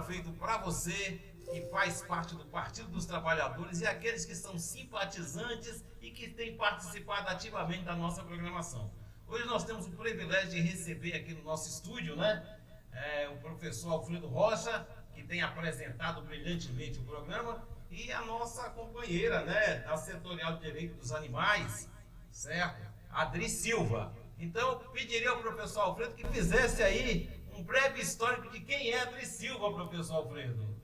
feito para você que faz parte do Partido dos Trabalhadores e aqueles que são simpatizantes e que têm participado ativamente da nossa programação. Hoje nós temos o privilégio de receber aqui no nosso estúdio, né, o professor Alfredo Rocha, que tem apresentado brilhantemente o programa, e a nossa companheira, né, da Setorial de Direito dos Animais, certo? Adri Silva. Então, eu pediria ao professor Alfredo que fizesse aí um breve histórico de quem é Adri Silva, professor Alfredo.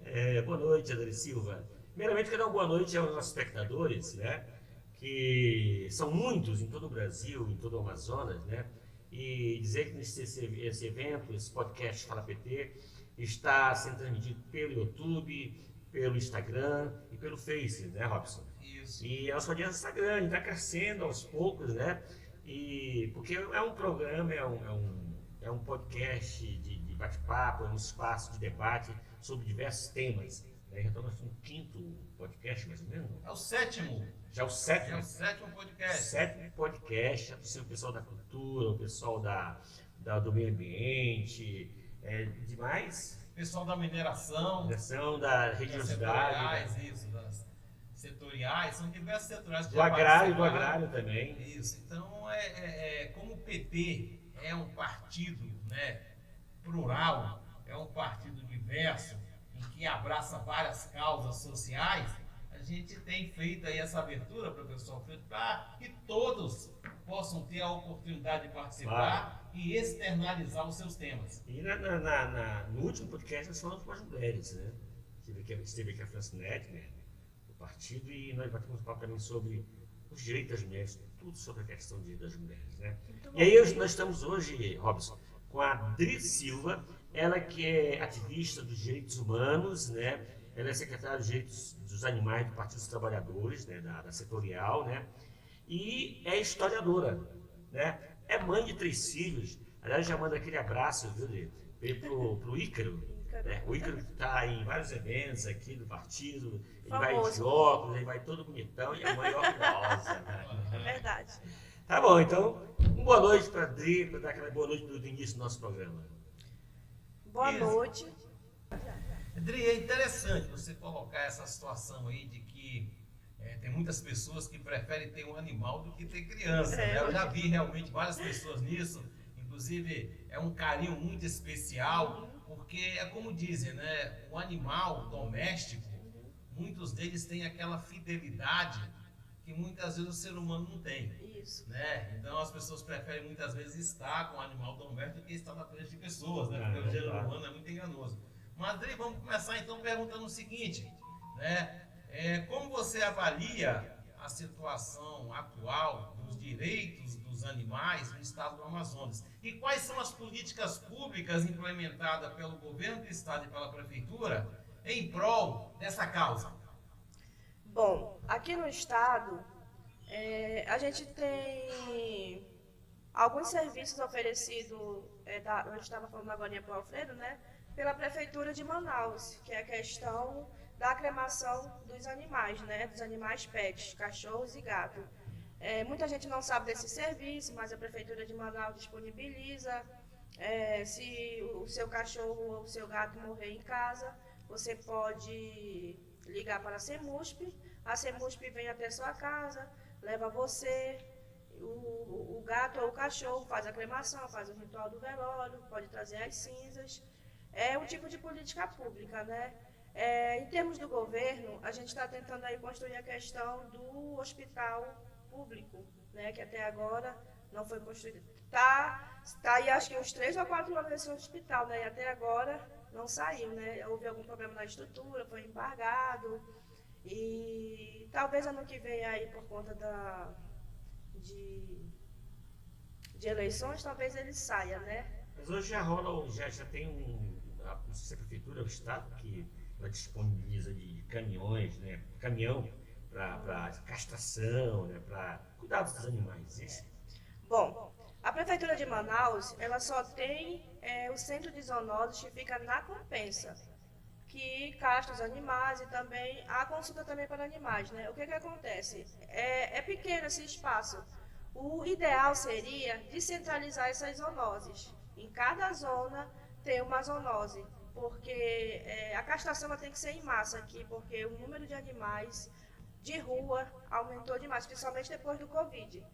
Boa noite, Adri Silva. Primeiramente, quero dar uma boa noite aos nossos espectadores, né, que são muitos em todo o Brasil, em todo o Amazonas, né, e dizer que esse evento, esse podcast Fala PT, está sendo transmitido pelo YouTube, pelo Instagram e pelo Face, né, Robson? Isso. E a nossa audiência está grande, está crescendo aos poucos, né? E porque é um programa, é um podcast de bate-papo, é um espaço de debate sobre diversos temas. Né? Já estamos no 5º podcast, mais ou menos? É o 7º. Já é o 7º. É o 7º podcast. 7º podcast, o pessoal da cultura, o pessoal do meio ambiente, demais. Pessoal da mineração. Da religiosidade. Das setoriais, são diversos setoriais. Do agrário também. Isso, então como o PT é um partido, né, plural, é um partido diverso, em que abraça várias causas sociais, a gente tem feito aí essa abertura, professor Alfredo, para que todos possam ter a oportunidade de participar e externalizar os seus temas. E no último podcast nós falamos com as mulheres, né? Esteve aqui a Francinete, né, do partido, e nós batemos um papo também sobre os direitos das mulheres, tudo sobre a questão das mulheres, né? E aí nós estamos hoje, Robson, com a Adri Silva, ela que é ativista dos direitos humanos, né? Ela é secretária de Direitos dos Animais do Partido dos Trabalhadores, né? da Setorial, né? E é historiadora, né? É mãe de 3 filhos. Aliás, já manda aquele abraço, viu, pro Ícaro. Né? O Ícaro que está em vários eventos aqui do partido, ele vai de óculos, ele vai todo bonitão e a mãe orgulhosa. Né? É verdade. Tá bom, então, uma boa noite para a Adri, para dar aquela boa noite do início do nosso programa. Boa noite. Adri, é interessante você colocar essa situação aí de que tem muitas pessoas que preferem ter um animal do que ter criança. Né? Eu já vi realmente várias pessoas nisso, inclusive é um carinho muito especial, porque é como dizem, né? O animal doméstico, muitos deles têm aquela fidelidade que muitas vezes o ser humano não tem. Isso. Né? Então as pessoas preferem muitas vezes estar com o animal doméstico do que estar na frente de pessoas, né? Porque o gênero humano é muito enganoso. Mas, Adri, vamos começar então perguntando o seguinte, né? Como você avalia a situação atual dos direitos dos animais no estado do Amazonas? E quais são as políticas públicas implementadas pelo governo do estado e pela prefeitura em prol dessa causa? Bom, aqui no estado, a gente tem alguns serviços oferecidos, a gente estava falando agora para o Alfredo, né? Pela Prefeitura de Manaus, que é a questão da cremação dos animais, né? Dos animais pets, cachorros e gatos. Muita gente não sabe desse serviço, mas a Prefeitura de Manaus disponibiliza. Se o seu cachorro ou o seu gato morrer em casa, você pode ligar para a CEMUSP. A CEMUSP vem até sua casa, leva você, o gato ou o cachorro, faz a cremação, faz o ritual do velório, pode trazer as cinzas. É um tipo de política pública, né? Em termos do governo, a gente está tentando aí construir a questão do hospital público, né? Que até agora não foi construído. Tá aí acho que uns 3 ou 4 anos nesse hospital, né? E até agora não saiu, né? Houve algum problema na estrutura, foi embargado. E talvez ano que vem aí, por conta de eleições, talvez ele saia, né? Mas hoje já tem não sei se a prefeitura, o estado, que ela disponibiliza de caminhões, né? Caminhão para castração, né? Para cuidados dos animais. Isso. Bom, a Prefeitura de Manaus, ela só tem o centro de zoonoses que fica na Compensa, que castra os animais e também a consulta também para animais, né? O que acontece? É pequeno esse espaço. O ideal seria descentralizar essas zoonoses. Em cada zona tem uma zoonose, porque a castração ela tem que ser em massa aqui, porque o número de animais de rua aumentou demais, principalmente depois do Covid.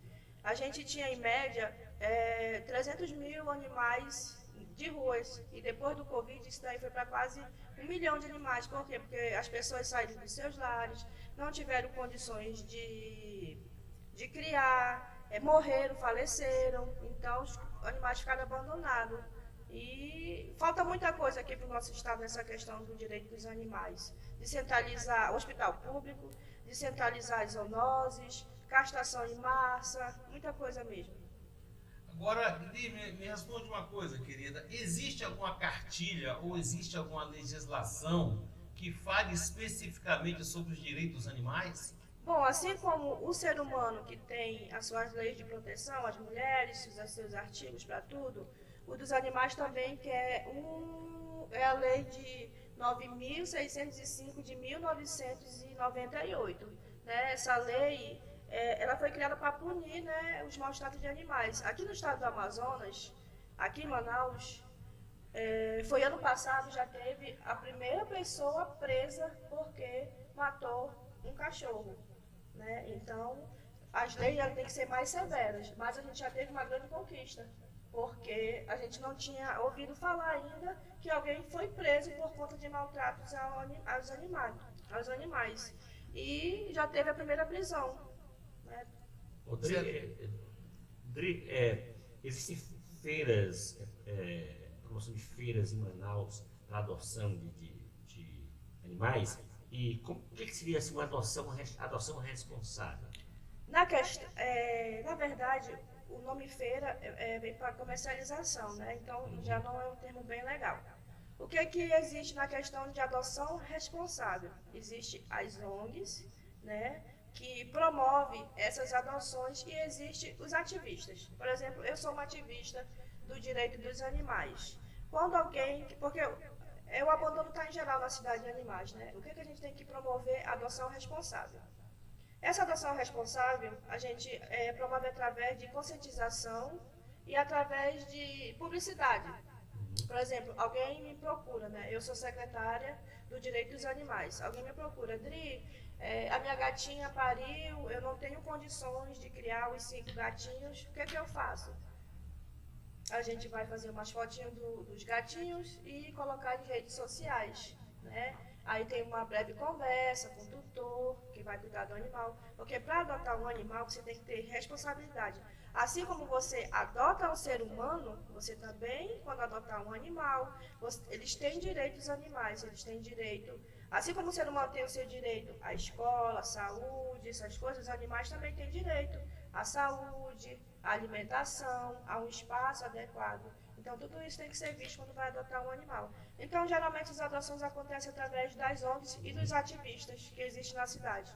A gente tinha, em média, 300 mil animais de ruas, e depois do Covid isso daí foi para quase 1 milhão de animais. Por quê? Porque as pessoas saíram dos seus lares, não tiveram condições de criar, morreram, faleceram, então os animais ficaram abandonados. E falta muita coisa aqui para o nosso estado nessa questão do direito dos animais. Descentralizar o hospital público, descentralizar as zoonoses, castração em massa, muita coisa mesmo. Agora, me responde uma coisa, querida. Existe alguma cartilha ou existe alguma legislação que fale especificamente sobre os direitos dos animais? Bom, assim como o ser humano que tem as suas leis de proteção, as mulheres, os seus artigos para tudo, o dos animais também, que é a lei de 9.605 de 1998. Né? Essa lei ela foi criada para punir, né, os maus tratos de animais. Aqui no estado do Amazonas, aqui em Manaus, foi ano passado, já teve a primeira pessoa presa porque matou um cachorro. Né? Então, as leis têm que ser mais severas, mas a gente já teve uma grande conquista, porque a gente não tinha ouvido falar ainda que alguém foi preso por conta de maltratos aos animais. E já teve a primeira prisão. Né? Existem feiras, promoção de feiras em Manaus para adoção de animais. E o que seria assim, uma adoção responsável? Na verdade, o nome feira vem para comercialização, né? Então já não é um termo bem legal. O que existe na questão de adoção responsável? Existe as ONGs, né, que promove essas adoções, e existe os ativistas. Por exemplo, eu sou uma ativista do direito dos animais. Quando porque o abandono está em geral na cidade de animais, né? O que a gente tem que promover? Adoção responsável. Essa adoção responsável a gente promove através de conscientização e através de publicidade. Por exemplo, alguém me procura, né? Eu sou secretária do Direito dos Animais. Alguém me procura, Dri, a minha gatinha pariu, eu não tenho condições de criar os 5 gatinhos, o que eu faço? A gente vai fazer umas fotinhas dos gatinhos e colocar em redes sociais, né? Aí tem uma breve conversa com o tutor, que vai cuidar do animal. Porque para adotar um animal, você tem que ter responsabilidade. Assim como você adota um ser humano, você também, quando adotar um animal, eles têm direitos animais, eles têm direito... Assim como o ser humano tem o seu direito à escola, à saúde, essas coisas, os animais também têm direito à saúde, à alimentação, a um espaço adequado. Então, tudo isso tem que ser visto quando vai adotar um animal. Então, geralmente, as adoções acontecem através das ONGs e dos ativistas que existem na cidade.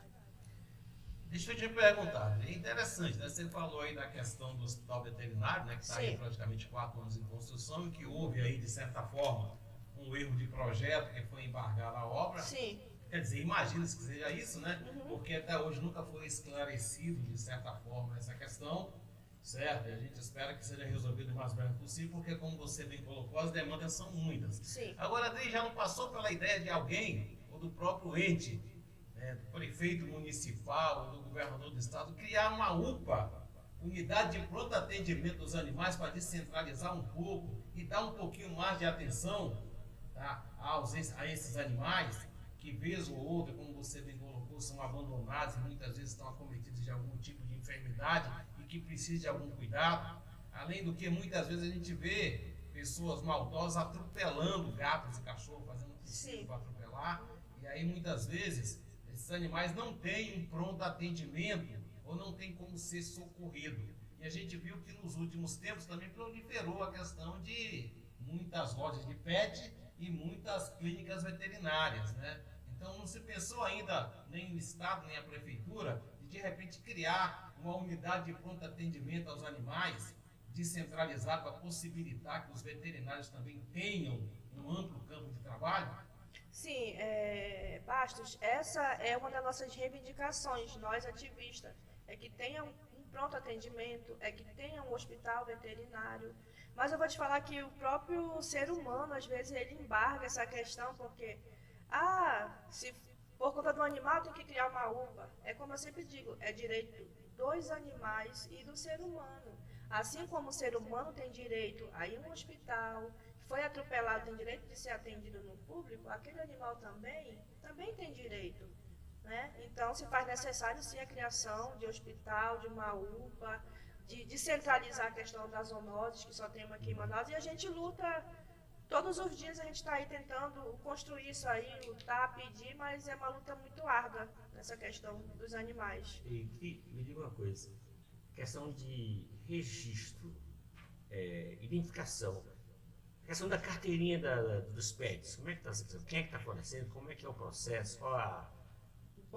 Deixa eu te perguntar, é interessante, né? Você falou aí da questão do hospital veterinário, né? Que está aí praticamente 4 anos em construção e que houve aí, de certa forma, um erro de projeto que foi embargar a obra. Sim. Quer dizer, imagina-se que seja isso, né? Porque até hoje nunca foi esclarecido, de certa forma, essa questão. Certo? E a gente espera que seja resolvido o mais breve possível, porque, como você bem colocou, as demandas são muitas. Sim. Agora, Adri, já não passou pela ideia de alguém, ou do próprio ente, do prefeito municipal, ou do governador do estado, criar uma UPA, Unidade de Pronto Atendimento dos Animais, para descentralizar um pouco e dar um pouquinho mais de atenção, tá, a esses animais, que vez ou outra, como você bem colocou, são abandonados e muitas vezes estão acometidos de algum tipo de enfermidade que precisa de algum cuidado. Além do que, muitas vezes a gente vê pessoas maldosas atropelando gatos e cachorros, fazendo possível para atropelar. E aí, muitas vezes, esses animais não têm um pronto atendimento ou não tem como ser socorrido. E a gente viu que nos últimos tempos também proliferou a questão de muitas lojas de pet e muitas clínicas veterinárias, né? Então, não se pensou ainda, nem o Estado, nem a Prefeitura, de repente criar uma unidade de pronto atendimento aos animais, descentralizada, para possibilitar que os veterinários também tenham um amplo campo de trabalho? Sim, Bastos, essa é uma das nossas reivindicações, nós ativistas, é que tenha um pronto atendimento, é que tenha um hospital veterinário, Mas eu vou te falar que o próprio ser humano, às vezes, ele embarga essa questão, porque, se por conta do animal tem que criar uma UPA. É como eu sempre digo, é direito dos animais e do ser humano. Assim como o ser humano tem direito a ir a um hospital, que foi atropelado, tem direito de ser atendido no público, aquele animal também tem direito. Né? Então, se faz necessário, sim, a criação de hospital, de uma UPA, de descentralizar a questão das zoonoses, que só tem uma aqui em Manaus, e a gente luta, todos os dias a gente está aí tentando construir isso aí, lutar, pedir, mas é uma luta muito árdua nessa questão dos animais. E me diga uma coisa, questão de registro, identificação, questão da carteirinha dos pets, como é que está essa questão? Quem é que está fornecendo? Como é que é o processo? Qual a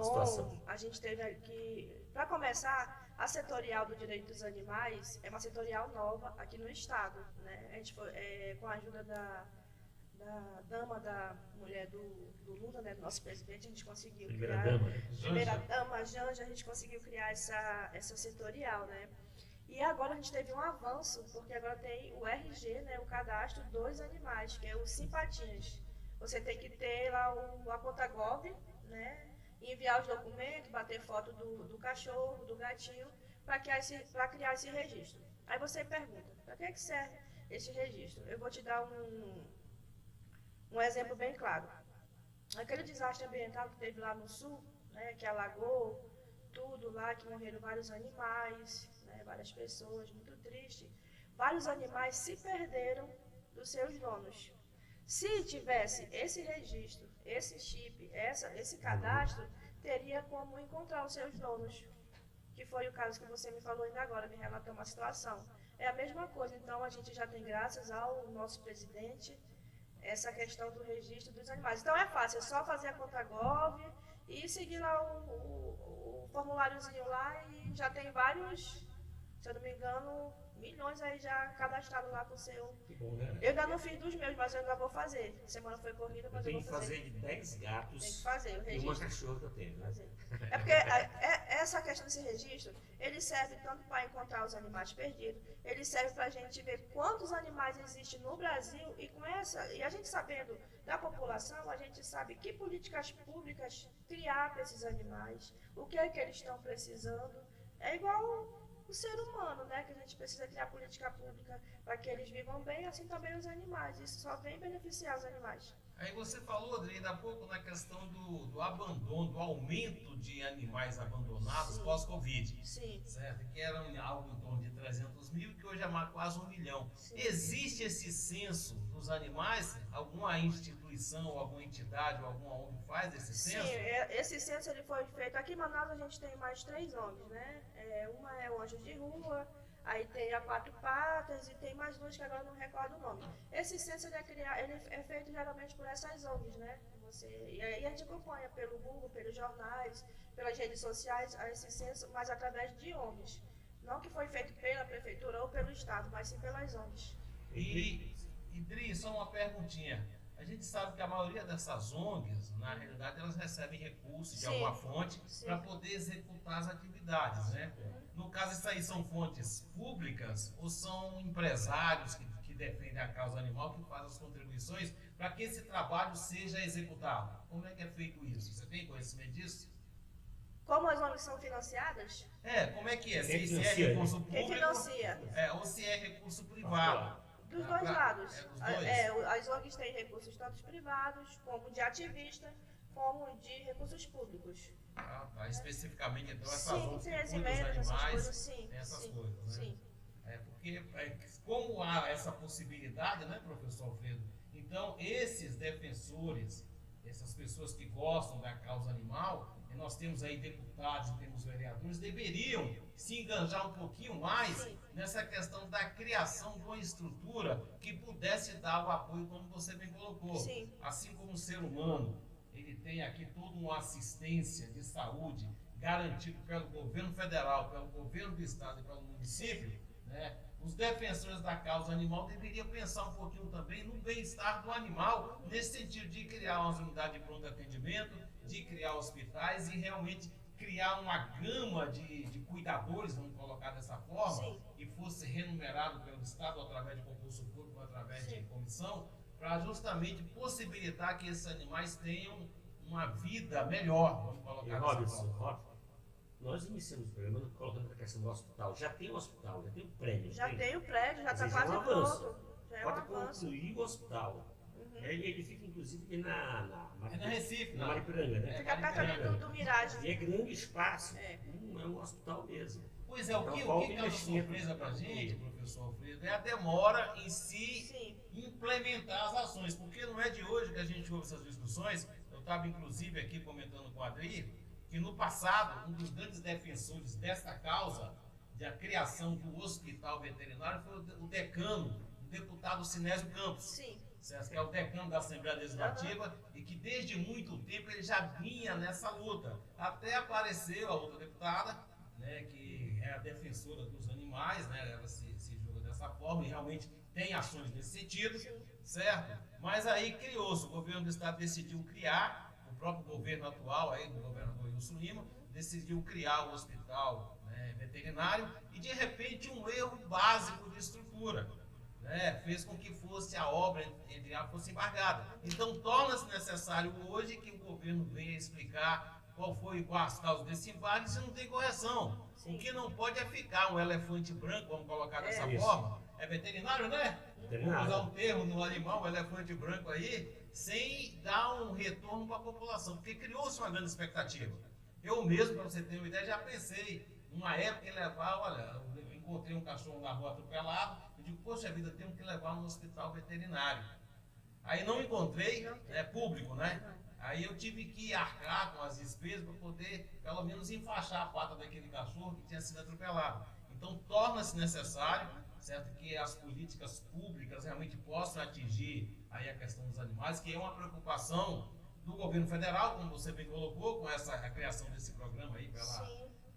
situação? Bom, a gente teve aqui, para começar, a setorial do direito dos animais é uma setorial nova aqui no estado, né? A gente foi, com a ajuda da dama, da mulher do Lula, né, do nosso presidente, a gente conseguiu Primeira criar... dama, né? Primeira dama, Janja, a gente conseguiu criar essa setorial, né? E agora a gente teve um avanço, porque agora tem o RG, né, o cadastro dos animais, que é o Simpatinhas. Você tem que ter lá a conta Gov, né? Enviar os documentos, bater foto do cachorro, do gatinho, para criar esse registro. Aí você pergunta, para que serve esse registro? Eu vou te dar um exemplo bem claro. Aquele desastre ambiental que teve lá no sul, né, que alagou tudo lá, que morreram vários animais, né, várias pessoas, muito triste. Vários animais se perderam dos seus donos. Se tivesse esse registro, esse chip, esse cadastro, teria como encontrar os seus donos, que foi o caso que você me falou ainda agora, me relatou uma situação. É a mesma coisa, então a gente já tem, graças ao nosso presidente, essa questão do registro dos animais. Então é fácil, é só fazer a conta Gov e seguir lá o formuláriozinho lá e já tem vários, se eu não me engano, milhões aí já cadastrados lá com o seu... Que bom, né? Eu ainda não fiz dos meus, mas eu ainda vou fazer. Semana foi corrida, mas eu tenho vou que fazer. fazer de 10 gatos Tem que fazer o e registro. uma cachorra que eu tenho. Né? É porque essa questão desse registro, ele serve tanto para encontrar os animais perdidos, ele serve para a gente ver quantos animais existem no Brasil e a gente sabendo da população, a gente sabe que políticas públicas criar para esses animais, o que é que eles estão precisando. É igual o ser humano, né? Que a gente precisa criar política pública para que eles vivam bem, assim também os animais. Isso só vem beneficiar os animais. Aí você falou, Adri, ainda há pouco na questão do abandono, do aumento de animais abandonados pós-Covid. Sim. Certo? Que era algo em torno de 300 mil, que hoje é quase 1 milhão. Sim. Existe esse censo dos animais? Alguma instituição, alguma entidade, ou alguma ONG faz esse censo? Sim, esse censo ele foi feito. Aqui em Manaus a gente tem mais 3 ONGs, né? Uma é o Anjos de Rua, aí tem a Quatro Patas e tem mais 2 que agora não recordo o nome. Esse censo ele é feito geralmente por essas ONGs, né? E aí a gente acompanha pelo Google, pelos jornais, pelas redes sociais, esse censo, mas através de ONGs. Não que foi feito pela prefeitura ou pelo estado, mas sim pelas ONGs. E Dri, só uma perguntinha. A gente sabe que a maioria dessas ONGs, na realidade, elas recebem recursos de alguma fonte para poder executar as atividades, né? No caso, isso aí são fontes públicas ou são empresários que defendem a causa animal, que fazem as contribuições para que esse trabalho seja executado? Como é que é feito isso? Você tem conhecimento disso? Como as ONGs são financiadas? Como é que é? Se é financia, recurso público Quem financia? ou se é recurso privado? Dos dois lados. Dos dois? As ONGs têm recursos tanto privados, como de ativista, como de recursos públicos. Tá. Especificamente, então, essas Sim, ONGs tem as que cuidam dos emendas, essas animais, coisas, sim. tem essas Sim, coisas, né? sim. Porque, como há essa possibilidade, né, professor Alfredo? Então, esses defensores, essas pessoas que gostam da causa animal, e nós temos aí deputados e temos vereadores, deveriam se enganjar um pouquinho mais nessa questão da criação de uma estrutura que pudesse dar o apoio, como você bem colocou. Sim. Assim como o ser humano, ele tem aqui toda uma assistência de saúde garantido pelo governo federal, pelo governo do estado e pelo município, né? Os defensores da causa animal deveriam pensar um pouquinho também no bem-estar do animal, nesse sentido de criar umas unidades de pronto atendimento, de criar hospitais e realmente criar uma gama de cuidadores, vamos colocar dessa forma, Sim. e fosse remunerado pelo Estado através de concurso público, através de comissão, para justamente possibilitar que esses animais tenham uma vida melhor, vamos E colocar dessa Robson, forma. nós iniciamos o programa colocando a questão do hospital. Já tem o hospital, já tem o prédio. Já tem o prédio, já está Quer dizer, quase já é um avanço. pronto. Já é um Pode avanço. concluir o hospital. Ele fica, inclusive, na É na Recife, na não. Maripiranga, né? Fica perto ali do Mirage. E é grande espaço. É. É um hospital mesmo. Pois é, o que Então, causa investimento. surpresa para a gente, professor Alfredo, é a demora em si Sim. implementar as ações, porque não é de hoje que a gente ouve essas discussões. Eu estava, inclusive, aqui comentando com o Adri, que no passado, um dos grandes defensores desta causa, da criação do hospital veterinário, foi o decano, o deputado Sinésio Campos. Sim. Certo? Que é o decano da Assembleia Legislativa e que desde muito tempo ele já vinha nessa luta. Até apareceu a outra deputada, né, que é a defensora dos animais, né, ela se julga dessa forma e realmente tem ações nesse sentido, certo? Mas aí criou-se, o governo do estado decidiu criar, o próprio governo atual, aí, do governador Wilson Lima, decidiu criar o hospital, né, veterinário e de repente um erro básico de estrutura. Fez com que fosse a obra, entre aspas, fosse embargada. Então, torna-se necessário hoje que o governo venha explicar quais as causas desse embargo e se não tem correção. Sim. O que não pode é ficar um elefante branco, vamos colocar dessa Isso. forma. É veterinário, né? Veterinário. Vamos usar um termo no animal, um elefante branco aí, sem dar um retorno para a população, porque criou-se uma grande expectativa. Eu mesmo, para você ter uma ideia, já pensei, numa época, em levar, olha, eu encontrei um cachorro na rua atropelado, eu digo, poxa vida, temos que levar no hospital veterinário. Aí não encontrei, é público, né? Aí eu tive que arcar com as despesas para poder, pelo menos, enfaixar a pata daquele cachorro que tinha sido atropelado. Então, torna-se necessário, certo, que as políticas públicas realmente possam atingir aí a questão dos animais, que é uma preocupação do governo federal, como você bem colocou, com a criação desse programa aí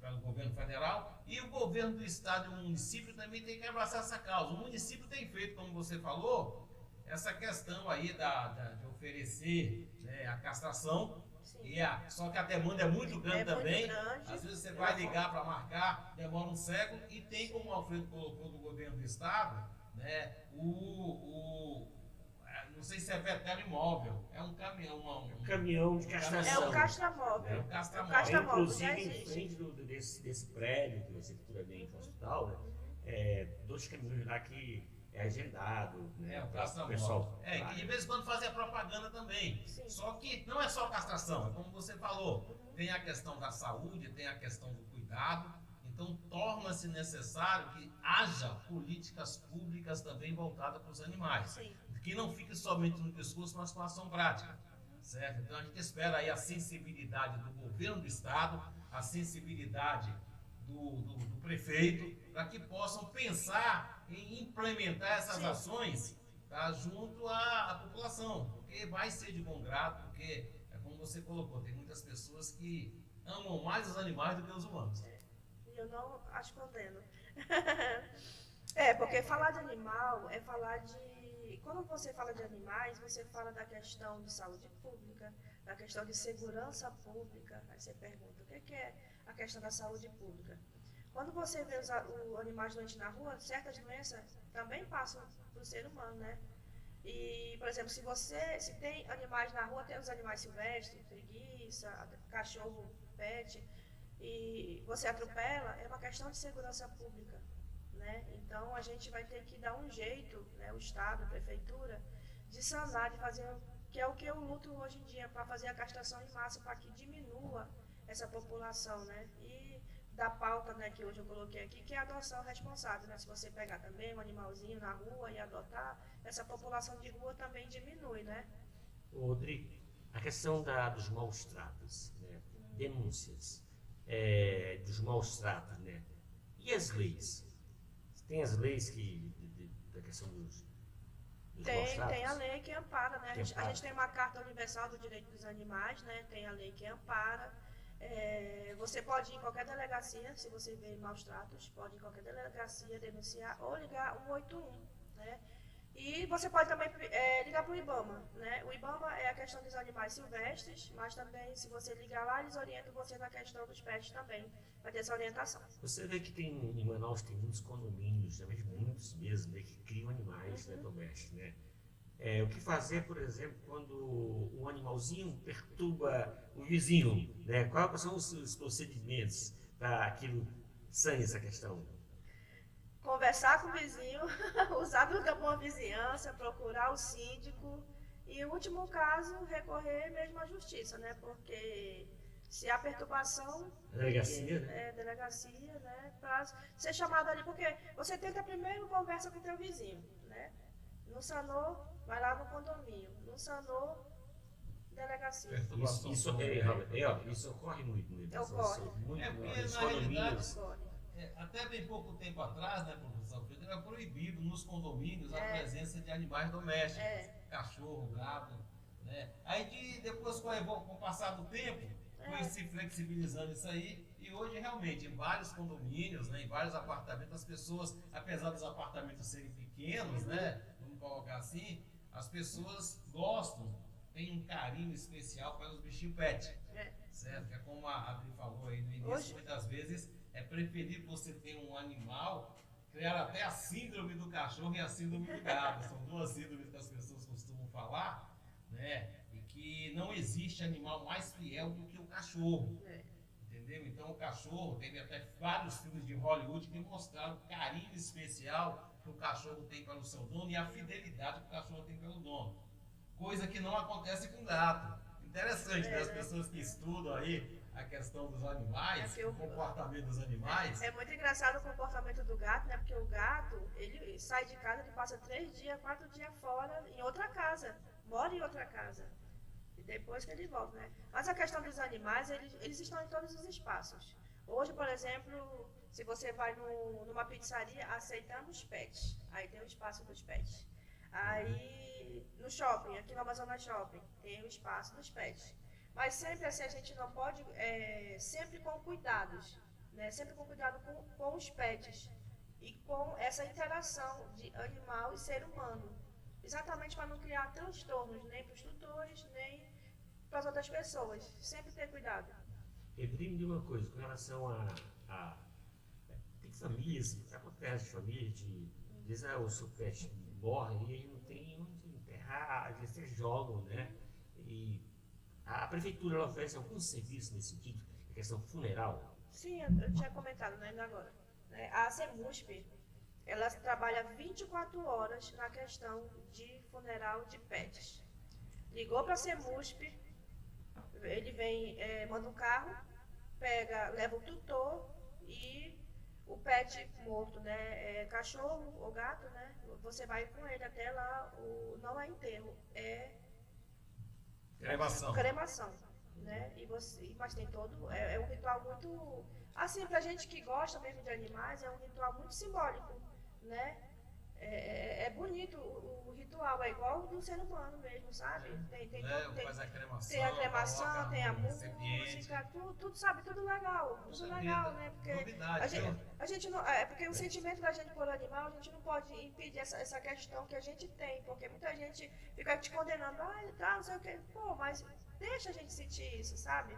pelo governo federal, e o governo do estado e o município também tem que abraçar essa causa. O município tem feito, como você falou, essa questão aí de oferecer, né, a castração, só que a demanda é muito grande também. Às vezes você vai ligar para marcar, demora um século, e tem, como o Alfredo colocou do governo do estado, né, não sei se é veterimóvel, é um caminhão. Um caminhão de castração. É o castramóvel. É o castramóvel. castramóvel, já Inclusive, em existe. frente desse prédio, que vai ser futuramente um hospital, né, 2 caminhões lá que é agendado, né? É o O castramóvel. pessoal. Que de vez em quando fazem a propaganda também. Sim. Só que não é só castração, é como você falou. Tem a questão da saúde, tem a questão do cuidado. Então, torna-se necessário que haja políticas públicas também voltadas para os animais. Sim. Que não fique somente no discurso, mas com ação prática. Certo? Então, a gente espera aí a sensibilidade do governo do estado, a sensibilidade do prefeito, para que possam pensar em implementar essas ações, tá, junto à população. Porque vai ser de bom grado, porque, é como você colocou, tem muitas pessoas que amam mais os animais do que os humanos. E eu não as condeno. Porque falar de animal é falar de... Quando você fala de animais, você fala da questão de saúde pública, da questão de segurança pública. Aí você pergunta, o que é a questão da saúde pública? Quando você vê os animais doentes na rua, certas doenças também passam para o ser humano, né? E, por exemplo, se tem animais na rua, tem os animais silvestres, preguiça, cachorro, pet, e você atropela, é uma questão de segurança pública, né? Então, a gente vai ter que dar um jeito, né, o Estado, a Prefeitura, de sanar, de fazer, que é o que eu luto hoje em dia, para fazer a castração em massa, para que diminua essa população, né? E da pauta, né, que hoje eu coloquei aqui, que é a adoção responsável, né? Se você pegar também um animalzinho na rua e adotar, essa população de rua também diminui, né? Rodrigo, a questão dos maus tratos, né? Denúncias dos maus tratos, né? E as leis? Tem as leis da questão dos maus tratos? Tem a lei que ampara, né? A ampara. gente tem uma Carta Universal do Direito dos Animais, né? Tem a lei que ampara. Você pode ir em qualquer delegacia, se você vê maus tratos, pode ir em qualquer delegacia denunciar ou ligar 181, né? E você pode também ligar para o IBAMA, né? O IBAMA é a questão dos animais silvestres, mas também se você ligar lá, eles orientam você na questão dos pets também, vai ter essa orientação. Você vê que tem, em Manaus tem muitos condomínios, né, mas muitos mesmo, né, que criam animais, né, domésticos, né? O que fazer, por exemplo, quando um animalzinho perturba o vizinho, né? Quais são os procedimentos para aquilo sane essa questão? Conversar com o vizinho, usar do boa vizinhança, procurar o síndico e, em último caso, recorrer mesmo à justiça, né? Porque se há perturbação, Delegacia, né? Delegacia, né? Para ser chamado ali, porque você tenta primeiro conversa com o teu vizinho, né? Não sanou, vai lá no condomínio. Não sanou, delegacia. Isso ocorre muito, né? Ocorre. Porque, Nos na condomínios. Ocorre. Até bem pouco tempo atrás, né, professor Alfredo, era proibido nos condomínios a presença de animais domésticos, cachorro, gato, né? Aí depois com o passar do tempo, foi se flexibilizando isso aí, e hoje realmente em vários condomínios, né, em vários apartamentos, as pessoas, apesar dos apartamentos serem pequenos, né, vamos colocar assim, as pessoas gostam, têm um carinho especial pelos bichinhos pet, certo? Que é como a Adri falou aí no início, Hoje, muitas vezes é preferível você ter um animal, criar até a síndrome do cachorro e a síndrome do gato. São duas síndromes que as pessoas costumam falar, né? E que não existe animal mais fiel do que o cachorro. Entendeu? Então o cachorro, teve até vários filmes de Hollywood que mostraram o carinho especial que o cachorro tem pelo seu dono e a fidelidade que o cachorro tem pelo dono. Coisa que não acontece com o gato. Interessante, né? As pessoas que estudam aí a questão dos animais, o comportamento dos animais. É muito engraçado o comportamento do gato, né? Porque o gato, ele sai de casa, ele passa 3 dias, 4 dias fora, em outra casa, mora em outra casa. E depois que ele volta, né? Mas a questão dos animais, eles estão em todos os espaços. Hoje, por exemplo, se você vai numa pizzaria, aceitamos pets. Aí tem o espaço dos pets. Aí no shopping, aqui no Amazonas Shopping, tem o espaço dos pets. Mas sempre assim, a gente não pode, sempre com cuidados, né? Sempre com cuidado com os pets e com essa interação de animal e ser humano. Exatamente para não criar transtornos nem para os tutores, nem para as outras pessoas. Sempre ter cuidado. Evrim, me diga uma coisa, com relação tem famílias, acontece famílias diz, o seu pet morre e aí não tem onde enterrar, às vezes eles jogam, né? E a prefeitura ela oferece algum serviço nesse sentido, a questão funeral? Sim, eu tinha comentado, né, ainda agora. A CEMUSP, ela trabalha 24 horas na questão de funeral de pets. Ligou para a CEMUSP, ele vem, manda um carro, leva o tutor e o pet morto, né, cachorro ou gato, né, você vai com ele até lá, não é enterro, é cremação, né? Mas tem todo, é um ritual muito, assim, pra gente que gosta mesmo de animais, é um ritual muito simbólico, né? É bonito o ritual, é igual do ser humano mesmo, sabe? Faz a cremação, tem a cremação, tem a música, recipiente. tudo, sabe? Tudo legal, né? Porque a gente não, porque o sentimento da gente por animal, a gente não pode impedir essa questão que a gente tem, porque muita gente fica te condenando, não sei o que, pô, mas deixa a gente sentir isso, sabe?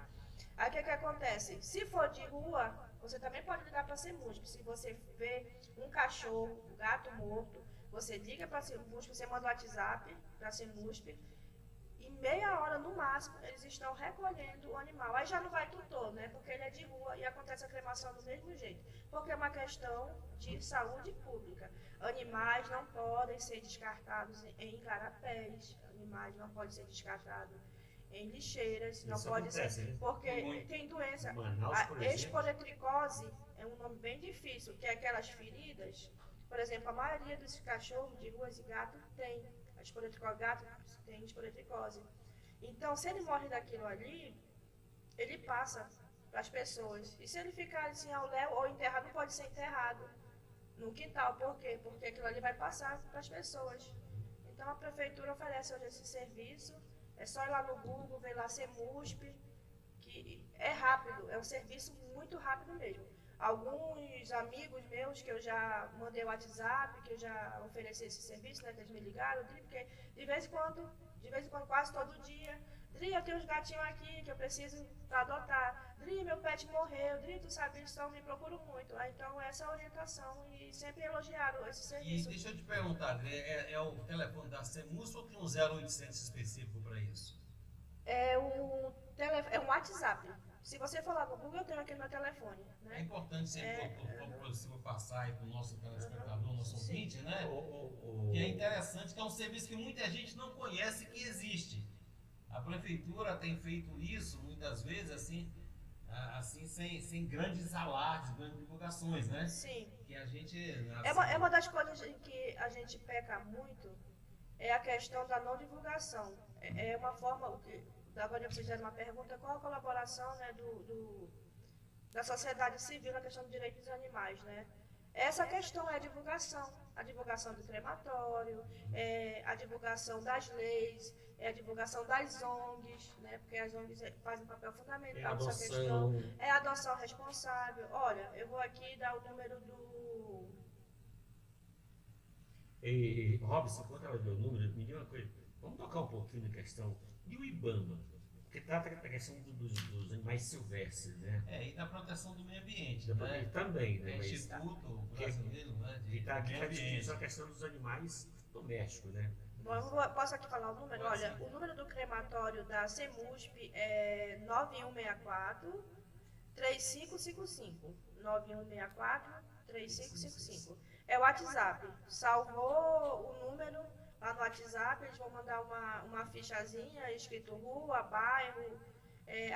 Aí o que acontece? Se for de rua, você também pode ligar para a CEMUSP. Se você vê um cachorro, um gato morto, você liga para a CEMUSP, você manda o WhatsApp para a CEMUSP, e meia hora no máximo eles estão recolhendo o animal. Aí já não vai tutor, né? Porque ele é de rua e acontece a cremação do mesmo jeito. Porque é uma questão de saúde pública. Animais não podem ser descartados em igarapés, animais não podem ser descartados em lixeiras, não pode ser, porque tem doença. A esporetricose é um nome bem difícil, que é aquelas feridas, por exemplo, a maioria dos cachorros de ruas e gatos tem a esporetricose, gato tem esporetricose. Então, se ele morre daquilo ali, ele passa para as pessoas. E se ele ficar assim ao léu ou enterrado, não pode ser enterrado no quintal. Por quê? Porque aquilo ali vai passar para as pessoas. Então, a prefeitura oferece hoje esse serviço. É só ir lá no Google, ver lá CEMUSP, que é rápido, é um serviço muito rápido mesmo. alguns amigos meus que eu já mandei o WhatsApp, que eu já ofereci esse serviço, né, que eles me ligaram, porque de vez em quando, quase todo dia, Dri, eu tenho uns gatinhos aqui que eu preciso para adotar. Dri, meu pet morreu. Dri, tu sabe, eles me procuram muito. Então, essa é a orientação e sempre elogiaram esse E serviço. deixa eu te perguntar, Adri, é o telefone da CEMUS ou tem um 0800 específico para isso? É um WhatsApp. Se você falar no Google, eu tenho aqui no meu telefone. É Né? importante sempre possível passar aí para o nosso telespectador, nosso Sim. ouvinte, né? Que é interessante, que é um serviço que muita gente não conhece que existe. A prefeitura tem feito isso muitas vezes assim sem grandes alardes, grandes divulgações, né? Sim. Que a gente É uma das coisas em que a gente peca muito, é a questão da não divulgação. É uma forma, agora vocês fizeram uma pergunta, qual a colaboração, né, da sociedade civil na questão do direito dos animais, né? Essa questão é a divulgação do crematório, a divulgação das leis, a divulgação das ONGs, né? Porque as ONGs fazem um papel fundamental nessa questão. É a adoção responsável. Olha, eu vou aqui dar o número do... Robson, enquanto ela deu o número, me diga uma coisa. Vamos tocar um pouquinho na questão do IBAMA, porque trata da questão dos animais silvestres, né? E da proteção do meio ambiente, né? Também, né? Instituto Brasileiro, né? Que está aqui a questão dos animais domésticos, né? Bom, posso aqui falar o número? Olha, o número do crematório da CEMUSP é 9164 3555. 9164-3555. É o WhatsApp. Salvou o número lá no WhatsApp, eles vão mandar uma fichazinha escrito rua, bairro,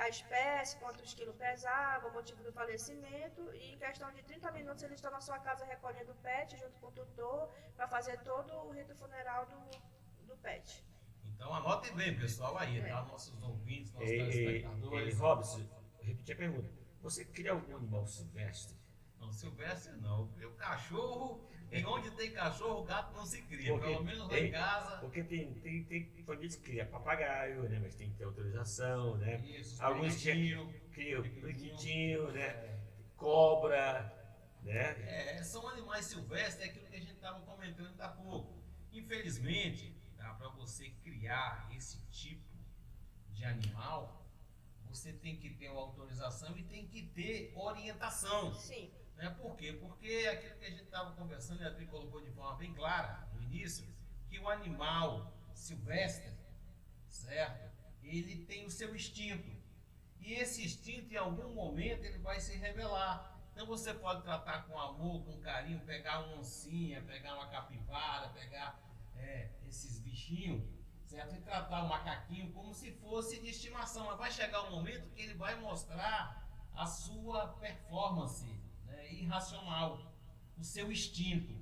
a espécie, quantos quilos pesava, o motivo do falecimento, e em questão de 30 minutos eles estão na sua casa recolhendo o pet junto com o tutor para fazer todo o rito funeral do pet. Então anotem bem, pessoal, aí, tá? Nossos ouvintes, nossos telespectadores. Robson, repetir a pergunta. Você cria algum animal silvestre? Não, silvestre não. O cachorro, e onde tem cachorro, o gato não se cria. Pelo menos lá em casa. Porque tem famílias que criam papagaio, né? Mas tem que ter autorização, né? Isso, alguns criam periquitinho, né? Cobra, né? São animais silvestres, é aquilo que a gente estava comentando ainda há pouco. Infelizmente, para você criar esse tipo de animal, você tem que ter uma autorização e tem que ter orientação. Sim. Né? Por quê? Porque aquilo que a gente estava conversando, e a Adri colocou de forma bem clara no início, que o animal silvestre, certo? Ele tem o seu instinto. E esse instinto, em algum momento, ele vai se revelar. Então você pode tratar com amor, com carinho, pegar uma oncinha, pegar uma capivara, pegar esses bichinhos, certo? E tratar o macaquinho como se fosse de estimação. Mas vai chegar um momento que ele vai mostrar a sua performance, né, irracional, o seu instinto.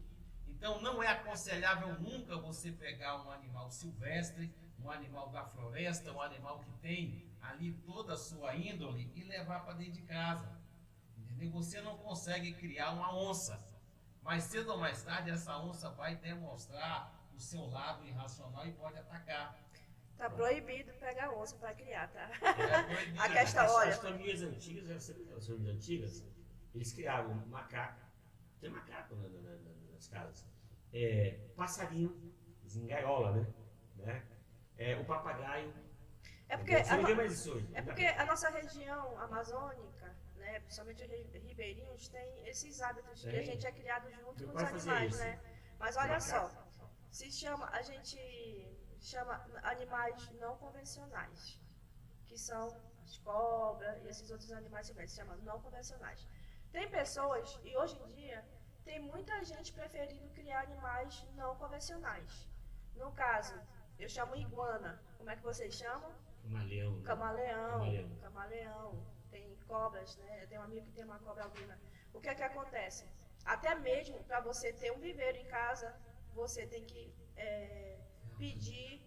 Então não é aconselhável nunca você pegar um animal silvestre, um animal da floresta, um animal que tem ali toda a sua índole e levar para dentro de casa. Entendeu? Você não consegue criar uma onça, mas cedo ou mais tarde essa onça vai demonstrar o seu lado irracional e pode atacar. Tá proibido pegar onça para criar, tá? Proibido. A questão, olha... As famílias antigas, eles criaram um macaco. Tem macaco nas casas. Passarinho, em gaiola, né? O papagaio. Porque a nossa região amazônica, né, principalmente os ribeirinhos, tem esses hábitos que a gente é criado junto com os animais, né? Mas olha só, a gente chama animais não convencionais, que são as cobras e esses outros animais silvestres, se chamam não convencionais. Tem pessoas, e hoje em dia, tem muita gente preferindo criar animais não convencionais. No caso, eu chamo iguana. Como é que vocês chamam? Camaleão. Tem cobras, né? Eu tenho um amigo que tem uma cobra albina. O que é que acontece? Até mesmo para você ter um viveiro em casa, você tem que pedir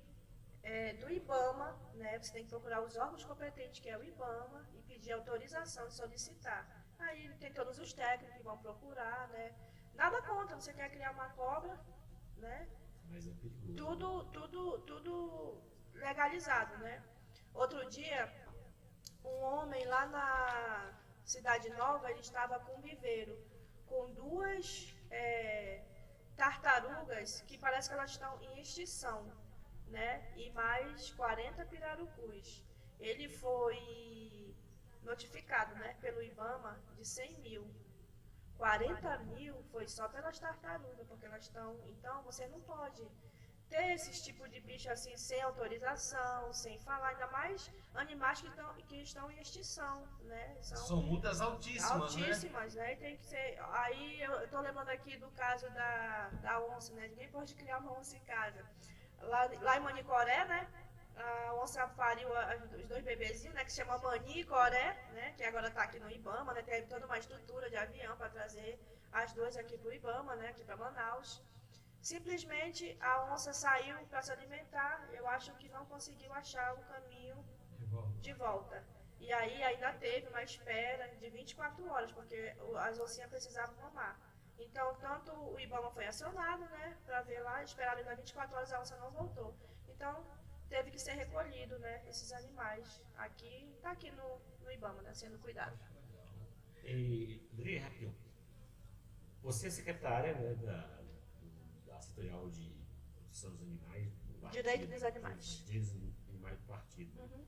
do IBAMA, né? Você tem que procurar os órgãos competentes, que é o IBAMA, e pedir autorização, solicitar. Aí tem todos os técnicos que vão procurar, né? Nada contra, você quer criar uma cobra, né? Mas é perigoso. Tudo legalizado, né? Outro dia, um homem lá Cidade Nova, ele estava com um viveiro, com duas tartarugas que parece que elas estão em extinção, né? E mais 40 pirarucus. Ele foi notificado, né, pelo IBAMA de 100 mil. 40 mil foi só pelas tartarugas, porque elas estão... Então, você não pode ter esse tipo de bicho assim, sem autorização, sem falar, ainda mais animais que estão em extinção, né? São multas altíssimas, né? E tem que ser... Aí, eu tô lembrando aqui do caso da onça, né? Ninguém pode criar uma onça em casa. Lá em Manicoré, né? A onça pariu os dois bebezinhos, né, que se chama Mani e Coré, né, que agora está aqui no IBAMA, né, teve toda uma estrutura de avião para trazer as duas aqui para o IBAMA, né, aqui para Manaus. Simplesmente a onça saiu para se alimentar, eu acho que não conseguiu achar o caminho de volta. E aí ainda teve uma espera de 24 horas, porque as oncinhas precisavam mamar. Então, tanto o IBAMA foi acionado, né, para ver lá, esperaram ainda 24 horas, a onça não voltou. Então, teve que ser recolhido, né, esses animais. Está aqui no IBAMA, né, sendo cuidado. E, Dri, rapidinho, você é secretária, né, da Setorial de Proteção dos Animais. Direito dos Animais. Direitos dos Animais do partido. Uhum.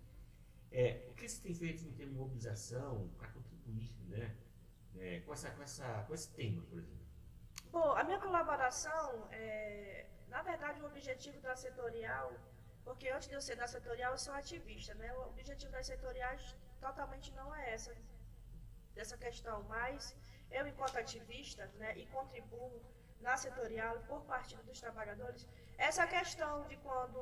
O que você tem feito em termos de mobilização para contribuir, né, com esse tema, por exemplo? Bom, a minha colaboração, na verdade, o objetivo da Setorial... Porque antes de eu ser da setorial, eu sou ativista, né? O objetivo das setoriais totalmente não é essa questão, mas eu, enquanto ativista, né, e contribuo na setorial por Partido dos Trabalhadores, essa questão de quando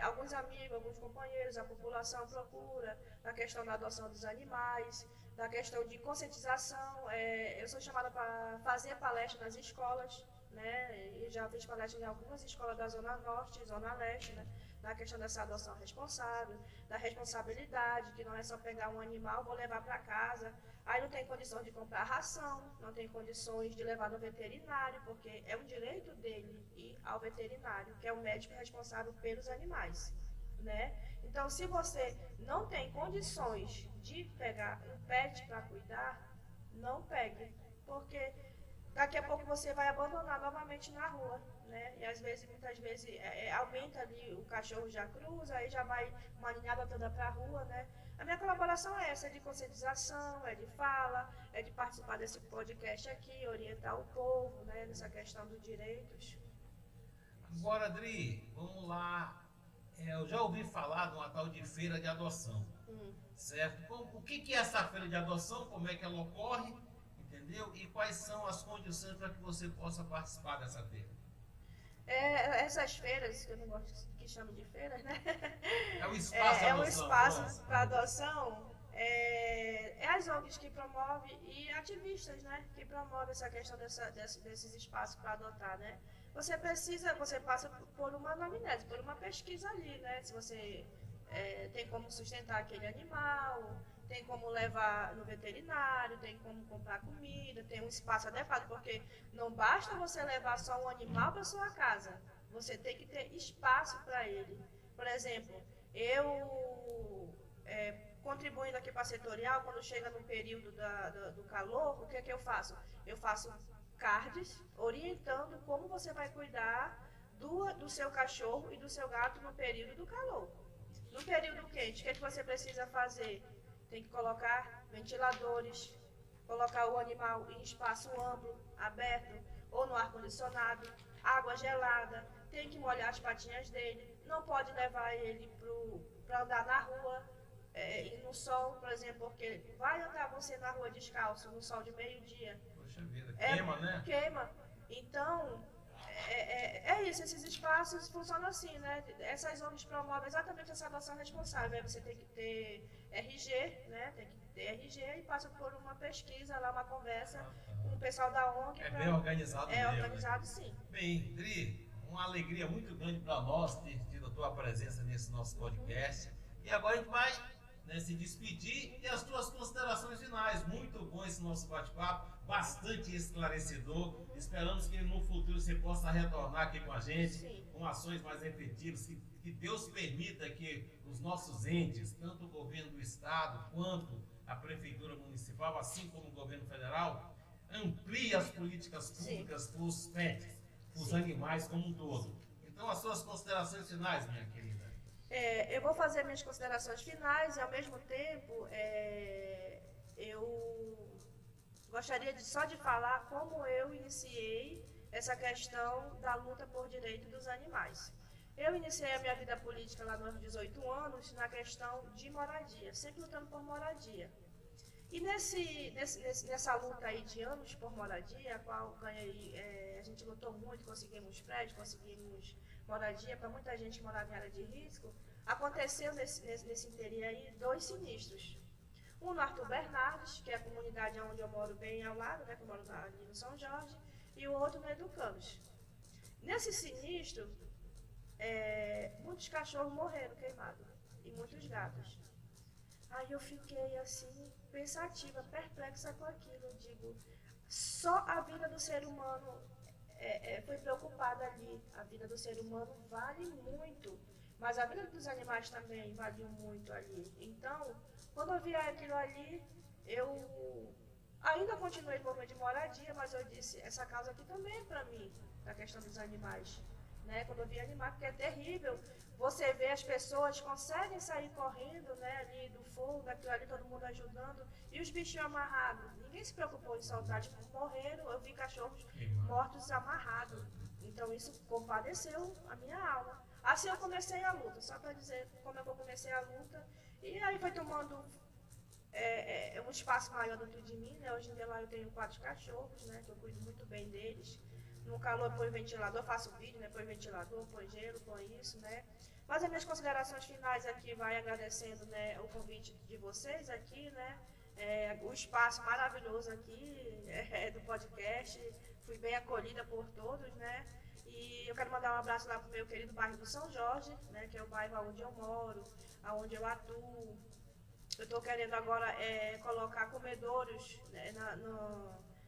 alguns amigos, alguns companheiros, a população procura, na questão da adoção dos animais, na questão de conscientização, eu sou chamada para fazer palestra nas escolas, né? E já fiz palestra em algumas escolas da Zona Norte e Zona Leste, né? Na questão dessa adoção responsável, da responsabilidade, que não é só pegar um animal, vou levar para casa, aí não tem condições de comprar ração, não tem condições de levar no veterinário, porque é um direito dele ir ao veterinário, que é o médico responsável pelos animais, né? Então, se você não tem condições de pegar um pet para cuidar, não pegue, porque daqui a pouco você vai abandonar novamente na rua, né? E às vezes, muitas vezes, aumenta ali, o cachorro já cruza, aí já vai uma ninhada toda para a rua, né? A minha colaboração é essa, é de conscientização, é de fala, é de participar desse podcast aqui, orientar o povo, né, nessa questão dos direitos. Agora, Adri, vamos lá. Eu já ouvi falar de uma tal de feira de adoção, certo? O que é essa feira de adoção, como é que ela ocorre, entendeu? E quais são as condições para que você possa participar dessa feira? Essas feiras, que eu não gosto que chamem de feiras, né? É um espaço um espaço para adoção. As ONGs que promovem e ativistas, né? Que promovem essa questão desses espaços para adotar, né? Você passa por uma anamnese, por uma pesquisa ali, né? Se você tem como sustentar aquele animal, tem como levar no veterinário, tem como comprar comida, tem um espaço adequado, porque não basta você levar só um animal para sua casa, você tem que ter espaço para ele. Por exemplo, eu contribuindo aqui para a setorial, quando chega no período do calor, o que é que eu faço? Eu faço cards orientando como você vai cuidar do seu cachorro e do seu gato no período do calor. No período quente, o que é que você precisa fazer? Tem que colocar ventiladores, colocar o animal em espaço amplo, aberto, ou no ar-condicionado, água gelada, tem que molhar as patinhas dele, não pode levar ele para andar na rua, e no sol, por exemplo, porque vai andar você na rua descalço, no sol de meio-dia. Poxa vida, queima, né? Queima. Então, isso, esses espaços funcionam assim, né? Essas ONGs promovem exatamente essa adoção responsável. Aí você tem que ter RG, né? Tem que ter RG e passa por uma pesquisa lá, uma conversa com o pessoal da ONG. Bem organizado mesmo. Organizado, né? Sim. Bem, Dri, uma alegria muito grande para nós ter tido a tua presença nesse nosso podcast. E agora a gente vai né, se despedir e as tuas considerações finais. Muito bom esse nosso bate-papo, bastante esclarecedor. Esperamos que no futuro você possa retornar aqui com a gente, Sim. com ações mais efetivas, que Deus permita que os nossos entes, tanto o governo do estado quanto a prefeitura municipal, assim como o governo federal, amplie as políticas públicas para os pets, para os animais como um todo. Então, as suas considerações finais, minha querida. Eu vou fazer minhas considerações finais e, ao mesmo tempo, eu gostaria só de falar como eu iniciei essa questão da luta por direito dos animais. Eu iniciei a minha vida política lá nos 18 anos na questão de moradia, sempre lutando por moradia. E nessa luta aí de anos por moradia, a qual ganhei, a gente lutou muito, conseguimos prédio, conseguimos moradia para muita gente que morava em área de risco, aconteceu nesse interim aí 2 sinistros. Um no Arthur Bernardes, que é a comunidade onde eu moro bem ao lado, né, que eu moro ali no São Jorge, e o outro no Educandos. Nesse sinistro, muitos cachorros morreram queimados e muitos gatos. Aí eu fiquei assim, pensativa, perplexa com aquilo. Eu digo, só a vida do ser humano foi preocupada ali. A vida do ser humano vale muito, mas a vida dos animais também valiam muito ali. Então, quando eu vi aquilo ali, eu ainda continuei por meio de moradia, mas eu disse, essa causa aqui também é para mim, da questão dos animais. Né, quando eu vi animar, porque é terrível, você vê as pessoas conseguem sair correndo, né, ali do fogo, daquilo ali, todo mundo ajudando, e os bichinhos amarrados. Ninguém se preocupou em soltar, morreram, eu vi cachorros mortos amarrados. Então isso compadeceu a minha alma. Assim eu comecei a luta, só para dizer como eu comecei a luta, e aí foi tomando um espaço maior dentro de mim, né, hoje em dia lá eu tenho 4 cachorros, né, que eu cuido muito bem deles. No calor põe ventilador, faço vídeo, né? Põe ventilador, põe gelo, põe isso, né? Mas as minhas considerações finais aqui vai agradecendo, né, o convite de vocês aqui, né? O espaço maravilhoso aqui do podcast. Fui bem acolhida por todos, né? E eu quero mandar um abraço lá pro meu querido bairro do São Jorge, né? Que é o bairro onde eu moro, onde eu atuo. Eu estou querendo agora colocar comedouros, né,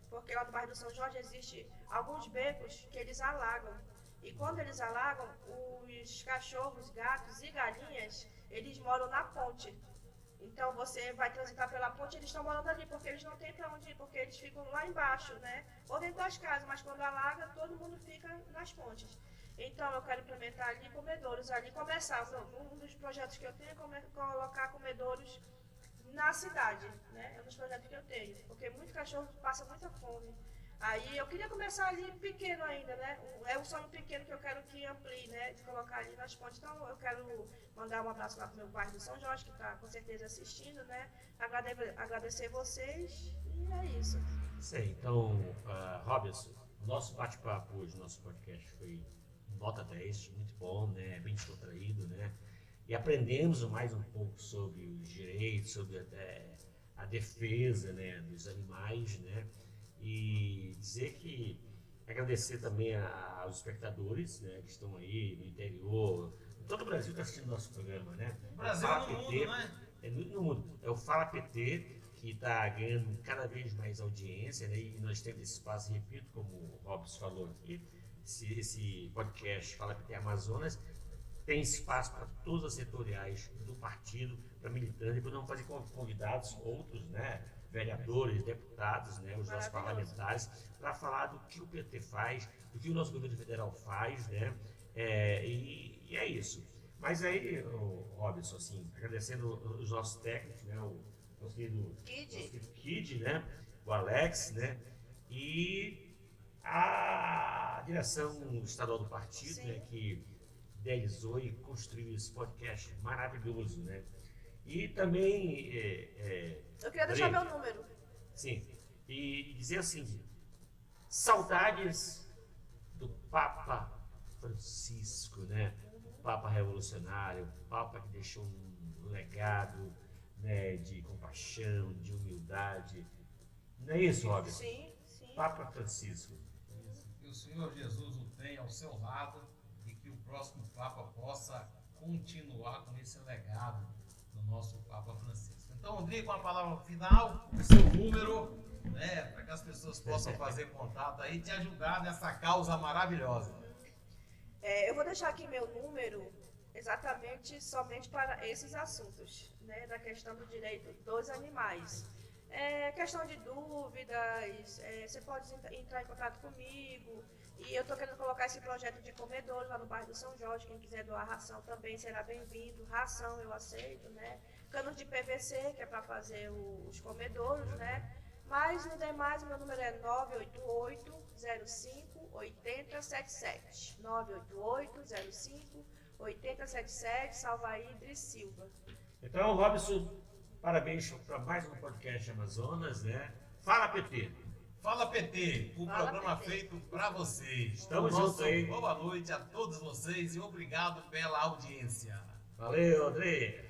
porque lá no bairro do São Jorge existe alguns becos que eles alagam. E quando eles alagam, os cachorros, gatos e galinhas, eles moram na ponte. Então você vai transitar pela ponte, eles estão morando ali, porque eles não têm para onde ir, porque eles ficam lá embaixo, né? Ou dentro das casas, mas quando alaga, todo mundo fica nas pontes. Então eu quero implementar ali comedouros, ali começar. Um dos projetos que eu tenho é colocar comedouros na cidade, né? É um dos projetos que eu tenho, porque muito cachorro passa muita fome. Aí eu queria começar ali pequeno ainda, né? É um sonho pequeno que eu quero que amplie, né? De colocar ali nas pontes. Então eu quero mandar um abraço lá pro meu bairro do São Jorge, que está com certeza assistindo, né? Agradecer vocês e é isso. Isso aí. Então, Robson, nosso bate-papo hoje, nosso podcast foi nota 10, muito bom, né? Bem descontraído, né? E aprendemos mais um pouco sobre os direitos, sobre a defesa, né, dos animais, né? E dizer que agradecer também aos espectadores, né, que estão aí no interior, todo o Brasil está assistindo nosso programa, né? O Brasil no mundo, né? No mundo. É o Fala PT, que está ganhando cada vez mais audiência, né? E nós temos esse espaço, repito, como o Robson falou aqui, esse podcast Fala PT Amazonas, tem espaço para todas as setoriais do partido, para militantes. Depois vamos fazer convidados, outros, né, vereadores, deputados, né, os nossos parlamentares, para falar do que o PT faz, do que o nosso governo federal faz, né, e é isso. Mas aí, Robson, assim, agradecendo os nossos técnicos, né, o nosso querido Kid, né, o Alex, né, e a direção estadual do partido, né, que idealizou e construiu esse podcast maravilhoso, né? E também... eu queria deixar meu número. Sim. E dizer assim, saudades do Papa Francisco, né? Papa revolucionário, Papa que deixou um legado, né, de compaixão, de humildade. Não é isso, Robson? Sim, sim. Papa Francisco. Que o Senhor Jesus o tenha ao seu lado, que o próximo Papa possa continuar com esse legado, do nosso Papa Francisco. Então, André, com a palavra final, o seu número, né, para que as pessoas possam fazer contato aí e te ajudar nessa causa maravilhosa. Eu vou deixar aqui meu número exatamente somente para esses assuntos, né, da questão do direito dos animais. Questão de dúvidas, você pode entrar em contato comigo. E eu estou querendo colocar esse projeto de comedouros lá no bairro do São Jorge. Quem quiser doar ração também será bem-vindo. Ração eu aceito, né? Canos de PVC, que é para fazer os comedouros, né? Mas no demais, meu número é 988-05-8077. 988-05-8077, Salvaí Idris Silva. Então, Robson, parabéns para mais um podcast Amazonas, né? Fala, PT! Fala, PT, o Fala, programa PT. feito para vocês. Tamo junto aí. Boa noite a todos vocês e obrigado pela audiência. Valeu, André!